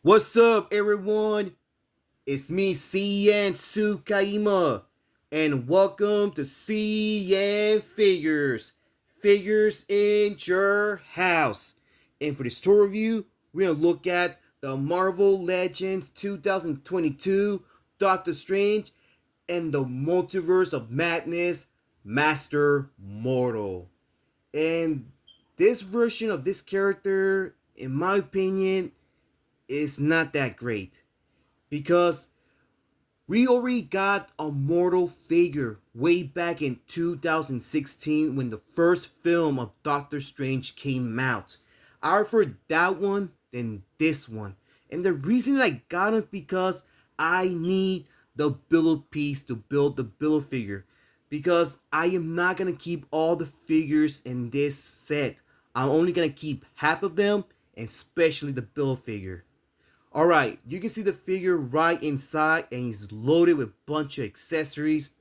What's up, everyone? It's me, CN.TSUKAIMA, and welcome to CN.Figures. Figures in your house. And for this tour review, we're going to look at the Marvel Legends 2022 Doctor Strange and the Multiverse of Madness Master Mordo. And this version of this character, in my opinion, is not that great because we already got a Mordo figure way back in 2016 when the first film of Doctor Strange came out. I prefer that one than this one. And the reason I got it because I need the build piece to build the build figure. Because I am not going to keep all the figures in this set. I'm only going to keep half of them, and especially the build figure. Alright, you can see the figure right inside, and he's loaded with a bunch of accessories.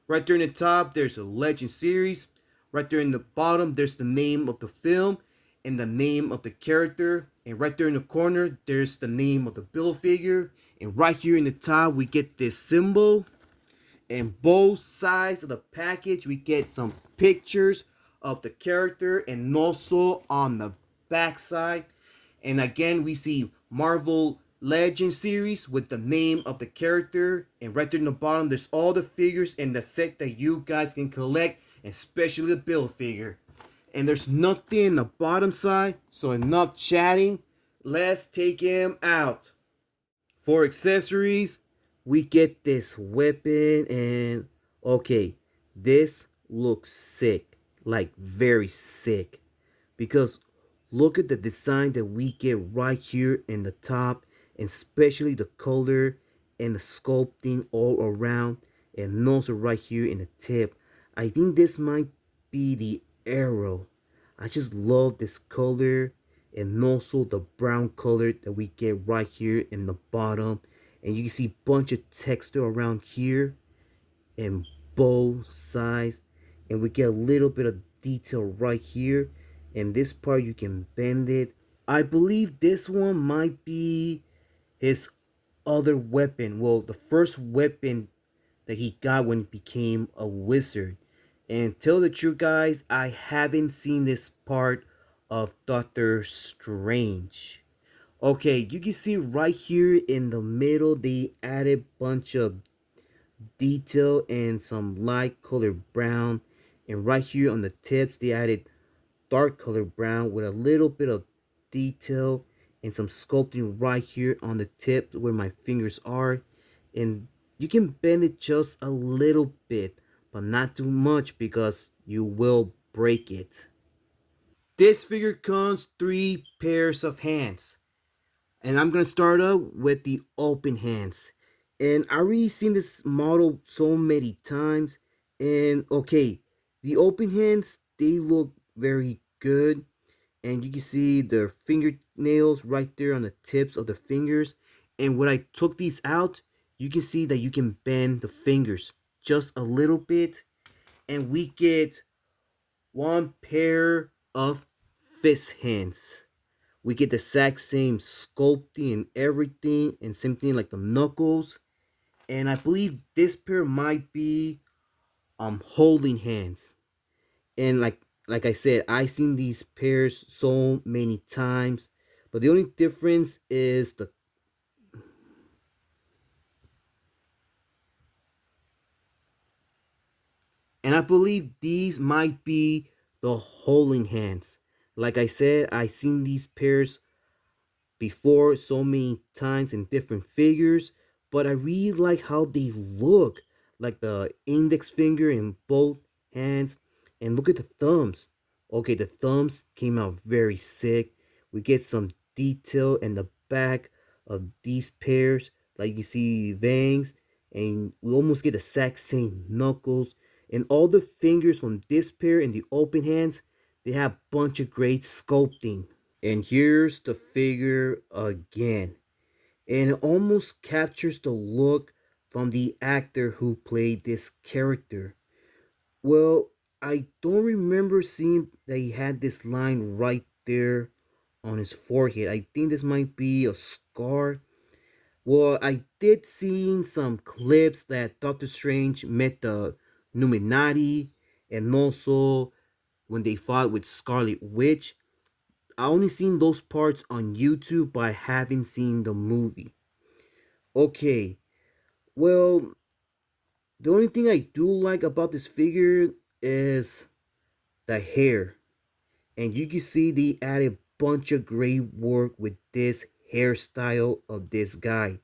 Right there in the top, there's a Legend series. Right there in the bottom, there's the name of the film and the name of the character. And right there in the corner, there's the name of the build figure. And right here in the top, we get this symbol. And both sides of the package, we get some pictures of the character, and also on the back side. And again, we see Marvel Legend series with the name of the character. And right there in the bottom, there's all the figures in the set that you guys can collect, especially the build figure. And there's nothing in the bottom side, so enough chatting. Let's take him out. For accessories, we get this weapon, and okay, this looks sick, like very sick, because look at the design that we get right here in the top, and especially the color and the sculpting all around, and also right here in the tip. I think this might be the arrow. I just love this color, and also the brown color that we get right here in the bottom. And you can see a bunch of texture around here and both sides, and we get a little bit of detail right here. And this part you can bend it. I believe this one might be his other weapon. Well, the first weapon that he got when he became a wizard. And tell the truth, guys, I haven't seen this part of Doctor Strange. Okay, you can see right here in the middle, they added bunch of detail and some light color brown. And right here on the tips, they added dark color brown with a little bit of detail and some sculpting right here on the tip where my fingers are. And you can bend it just a little bit, but not too much because you will break it. This figure comes 3 pairs of hands. And I'm gonna start up with the open hands. And I already seen this model so many times. And okay, the open hands, they look very good. And you can see the fingernails right there on the tips of the fingers. And when I took these out, you can see that you can bend the fingers just a little bit, and we get 1 pair of fist hands. We get the exact same sculpting and everything, and same thing like the knuckles. And I believe this pair might be holding hands. And like I said, I've seen these pairs so many times, but the only difference is the and I believe these might be the holding hands. Like I said, I've seen these pairs before so many times in different figures, but I really like how they look, like the index finger in both hands. And look at the thumbs. Okay, the thumbs came out very sick. We get some detail in the back of these pairs, like you see veins, and we almost get the exact same knuckles. And all the fingers from this pair and the open hands, they have a bunch of great sculpting. And here's the figure again. And it almost captures the look from the actor who played this character. Well, I don't remember seeing that he had this line right there on his forehead. I think this might be a scar. Well, I did see some clips that Doctor Strange met the Illuminati, and also when they fought with Scarlet Witch. I only seen those parts on YouTube, but I haven't seen the movie. Okay, well, the only thing I do like about this figure is the hair. And you can see they added a bunch of great work with this hairstyle of this guy.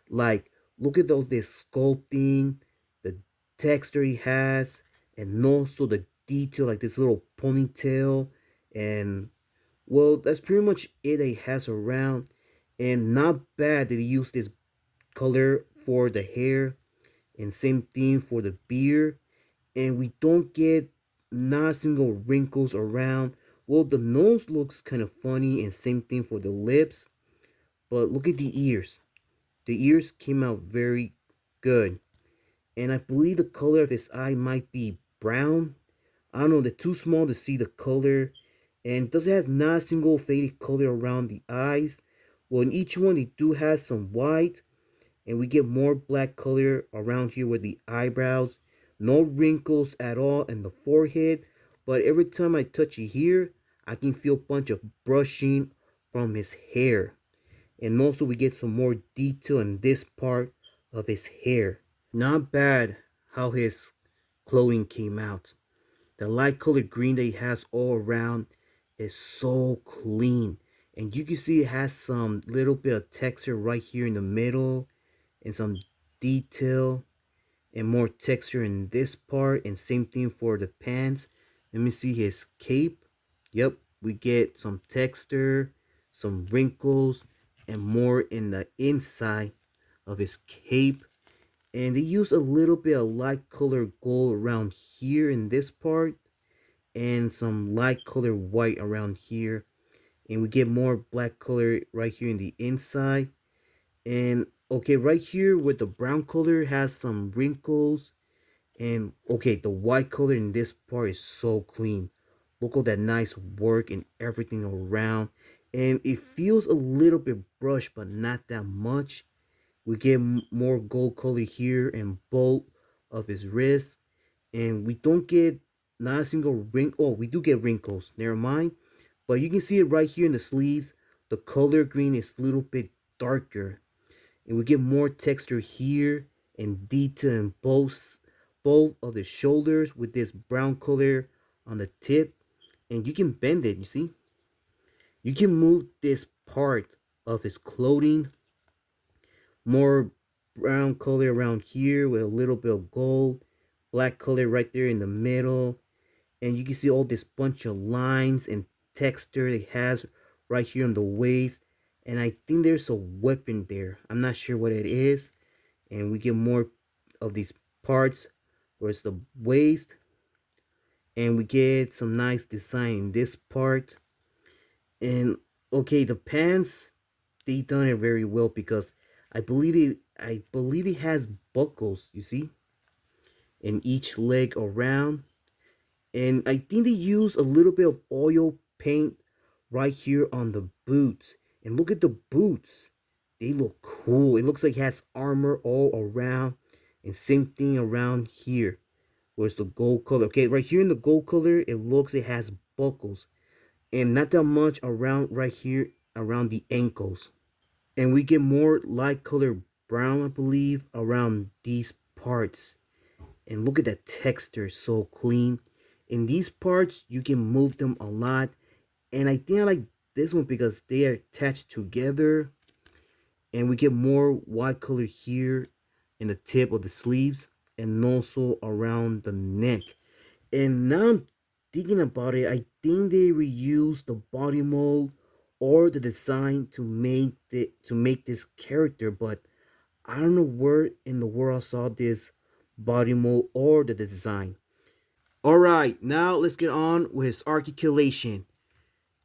Like, look at those, this sculpting, the texture he has, and also the detail, like this little ponytail. And, well, that's pretty much it that he has around. And not bad that he used this color for the hair, and same thing for the beard, and we don't get not a single wrinkles around. Well, the nose looks kind of funny, and same thing for the lips. But look at the ears. The ears came out very good, and I believe the color of his eye might be brown. I don't know. They're too small to see the color, and does it have not a single faded color around the eyes. Well, in each one, they do have some white, and we get more black color around here with the eyebrows. No wrinkles at all in the forehead, but every time I touch it here, I can feel a bunch of brushing from his hair. And also we get some more detail in this part of his hair. Not bad how his clothing came out. The light colored green that he has all around is so clean. And you can see it has some little bit of texture right here in the middle, and some detail and more texture in this part, and same thing for the pants. Let me see his cape. Yep, we get some texture, some wrinkles, and more in the inside of his cape. And they use a little bit of light color gold around here in this part, and some light color white around here, and we get more black color right here in the inside. And okay, right here with the brown color has some wrinkles. And okay, the white color in this part is so clean. Look at that nice work and everything around. And it feels a little bit brushed, but not that much. We get more gold color here and both of his wrists. And we don't get not a single wrinkle. Oh, we do get wrinkles. Never mind. But you can see it right here in the sleeves. The color green is a little bit darker, and we get more texture here and detail in both of the shoulders with this brown color on the tip. And you can bend it, you see, you can move this part of his clothing, more brown color around here with a little bit of gold, black color right there in the middle, and you can see all this bunch of lines and texture it has right here on the waist. And I think there's a weapon there, I'm not sure what it is. And we get more of these parts where it's the waist, and we get some nice design in this part. And okay, the pants, they done it very well, because I believe it has buckles, you see, in each leg around. And I think they use a little bit of oil paint right here on the boots. And look at the boots. They look cool. It looks like it has armor all around. And same thing around here. Where's the gold color? Okay, right here in the gold color, it looks it has buckles. And not that much around right here around the ankles. And we get more light color brown, I believe, around these parts. And look at that texture, so clean. In these parts, you can move them a lot. And I think I like this one because they are attached together. And we get more white color here in the tip of the sleeves, and also around the neck. And now I'm thinking about it, I think they reused the body mold or the design to make this character, but I don't know where in the world I saw this body mold or the design. Alright, now let's get on with his articulation.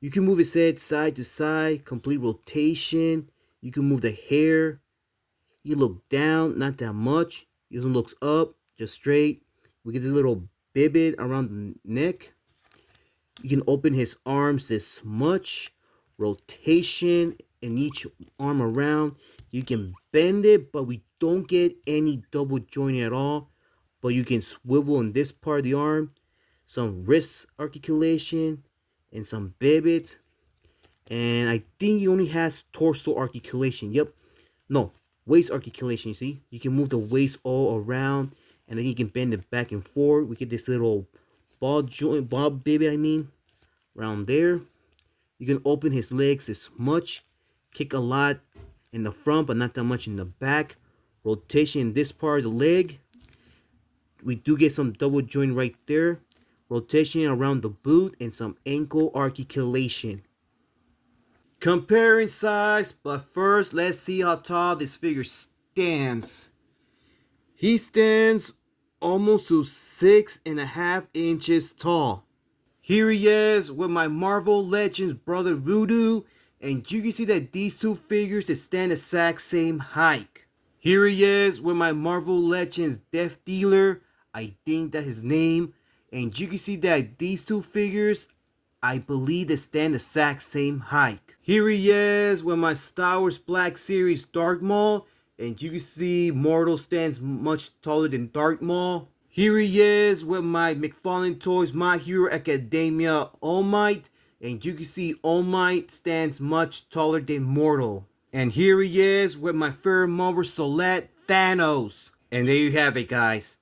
You can move his head side to side, complete rotation. You can move the hair. You look down, not that much. You looks up, just straight. We get this little bibit around the neck. You can open his arms this much. rotation in each arm around. You can bend it, but we don't get any double joint at all. But you can swivel in this part of the arm, some wrist articulation, and some pivot. And I think he only has torso articulation. Yep. No, waist articulation, you see? You can move the waist all around, and then you can bend it back and forth. We get this little ball joint, ball pivot, around there. You can open his legs as much, kick a lot in the front, but not that much in the back. Rotation in this part of the leg. We do get some double joint right there. Rotation around the boot and some ankle articulation. Comparing size, but first let's see how tall this figure stands. He stands almost to 6.5 inches tall. Here he is with my Marvel Legends brother Voodoo, and you can see that these two figures they stand the exact same height. Here he is with my Marvel Legends Death Dealer, I think that's his name, and you can see that these two figures, I believe they stand the exact same height. Here he is with my Star Wars Black Series Darth Maul, and you can see Mordo stands much taller than Darth Maul. Here he is with my McFarlane Toys My Hero Academia All Might, and you can see All Might stands much taller than Mordo. And here he is with my favorite Marvel Select Thanos. And there you have it, guys.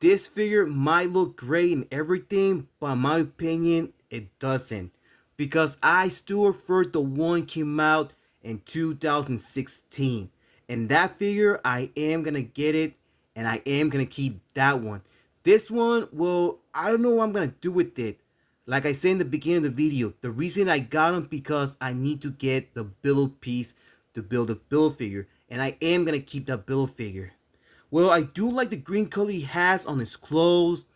This figure might look great and everything, but in my opinion, it doesn't. Because I still prefer the one came out in 2016. And that figure, I am going to get it. And I am going to keep that one. This one, well, I don't know what I'm going to do with it. Like I said in the beginning of the video, the reason I got him because I need to get the Build piece to build a Build figure. And I am going to keep that Build figure. Well, I do like the green color he has on his clothes.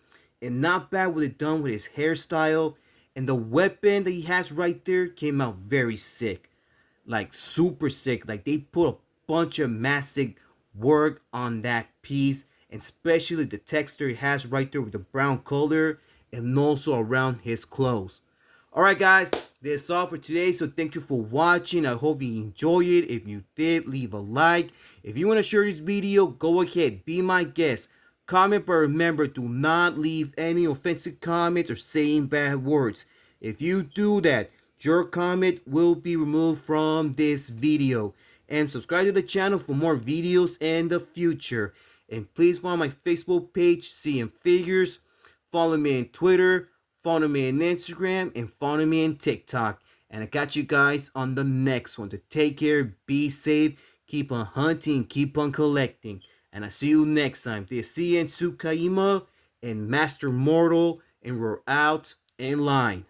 And not bad what it done with his hairstyle. And the weapon that he has right there came out very sick. Like super sick. Like they put a bunch of massive work on that piece. And especially the texture he has right there with the brown color. And also around his clothes. Alright guys, that's all for today. So thank you for watching. I hope you enjoyed it. If you did, leave a like. If you want to share this video, go ahead. Be my guest. Comment, but remember, do not leave any offensive comments or saying bad words. If you do that, your comment will be removed from this video. And subscribe to the channel for more videos in the future. And please follow my Facebook page, CN.Figures. Follow me on Twitter. Follow me on Instagram. And follow me on TikTok. And I got you guys on the next one. To take care, be safe, keep on hunting, keep on collecting. And I'll see you next time. This is CN.TSUKAIMA and Master Mordo. And we're out in line.